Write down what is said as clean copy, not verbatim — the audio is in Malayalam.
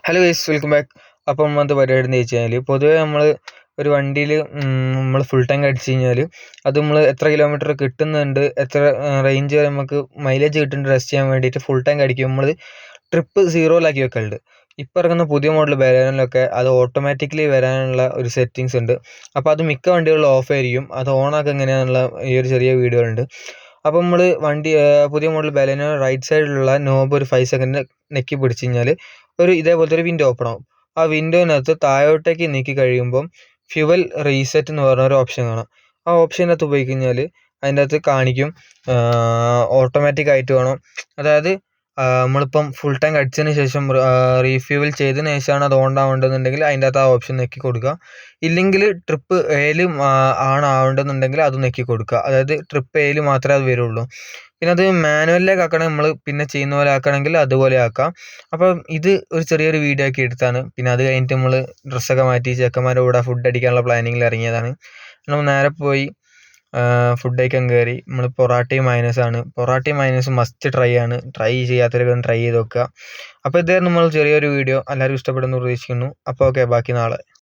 Hello guys, welcome back. അപ്പം നമ്മളത് പരിപാടി എന്ന് വെച്ച് കഴിഞ്ഞാൽ പൊതുവേ നമ്മൾ ഒരു വണ്ടിയിൽ നമ്മൾ ഫുൾ ടാങ്ക് അടിച്ച് കഴിഞ്ഞാൽ അത് നമ്മൾ എത്ര കിലോമീറ്റർ കിട്ടുന്നുണ്ട്, എത്ര റേഞ്ച് വരെ നമുക്ക് മൈലേജ് കിട്ടുന്നുണ്ട് ടെസ്റ്റ് ചെയ്യാൻ വേണ്ടിയിട്ട് ഫുൾ ടാങ്ക് അടിക്കും. നമ്മൾ ട്രിപ്പ് സീറോയിലാക്കി വെക്കലുണ്ട്. ഇപ്പോൾ ഇറങ്ങുന്ന പുതിയ മോഡൽ ബലേനോയിലൊക്കെ അത് ഓട്ടോമാറ്റിക്കലി വരാനുള്ള ഒരു സെറ്റിങ്സ് ഉണ്ട്. അപ്പോൾ അത് മിക്ക വണ്ടികളിലും ഓഫ് ആയിരിക്കും. അത് ഓണാക്കുക എങ്ങനെയാണെന്നുള്ള ഈ ഒരു ചെറിയ വീഡിയോ ഉണ്ട്. അപ്പോൾ നമ്മൾ പുതിയ മോഡൽ ബലേനോ റൈറ്റ് സൈഡിലുള്ള നോബ് ഒരു 5 സെക്കൻഡ് നെക്കി പിടിച്ച് കഴിഞ്ഞാൽ ഇതേപോലത്തെ ഒരു വിൻഡോ ഓപ്പൺ ആവും. ആ വിൻഡോയിനകത്ത് താഴോട്ടേക്ക് നീക്കി കഴിയുമ്പം ഫ്യുവൽ റീസെറ്റ് എന്ന് പറഞ്ഞ ഒരു ഓപ്ഷൻ കാണാം. ആ ഓപ്ഷനകത്ത് പോയി കഴിഞ്ഞാൽ അതിൻ്റെ അകത്ത് കാണിക്കും ഓട്ടോമാറ്റിക് ആയിട്ട് വേണം. അതായത് നമ്മളിപ്പം ഫുൾ ടാങ്ക് അടിച്ചതിന് ശേഷം റീഫ്യൂവൽ ചെയ്തതിന് ശേഷമാണ് അത് ഓൺ ആവേണ്ടതെന്നുണ്ടെങ്കിൽ അതിൻ്റെ അകത്ത് ആ ഓപ്ഷൻ നെക്കി കൊടുക്കുക. ഇല്ലെങ്കിൽ ട്രിപ്പ് എയിൽ ആവേണ്ടതെന്നുണ്ടെങ്കിൽ അത് നെക്കി കൊടുക്കുക. അതായത് ട്രിപ്പ് എയിൽ മാത്രമേ അത് വരുള്ളൂ. പിന്നെ അത് മാനുവലിലേക്ക് ആക്കണമെങ്കിൽ നമ്മൾ പിന്നെ ചെയ്യുന്ന പോലെ ആക്കണമെങ്കിൽ അതുപോലെ ആക്കാം. അപ്പം ഇത് ഒരു ചെറിയൊരു വീഡിയോ ആക്കി എടുത്താണ്. പിന്നെ അത് കഴിഞ്ഞിട്ട് നമ്മൾ ഡ്രസ്സൊക്കെ മാറ്റി ചെക്കന്മാരുടെ കൂടെ ഫുഡ് അടിക്കാനുള്ള പ്ലാനിങ്ങിൽ ഇറങ്ങിയതാണ്. നമ്മൾ നേരെ പോയി ഫുഡ് കഴിക്കാൻ കയറി. നമ്മൾ പൊറാട്ടയും മയനൈസാണ്. പൊറാട്ടയും മയനൈസും മസ്റ്റ് ട്രൈ ചെയ്യാത്തവരൊക്കെ ഒന്ന് ട്രൈ ചെയ്ത് നോക്കുക. അപ്പോൾ ഇതായിരുന്നു നമ്മൾ ചെറിയൊരു വീഡിയോ. എല്ലാവർക്കും ഇഷ്ടപ്പെടുന്നു പ്രതീക്ഷിക്കുന്നു. അപ്പോൾ ഓക്കെ, ബാക്കി നാളെ.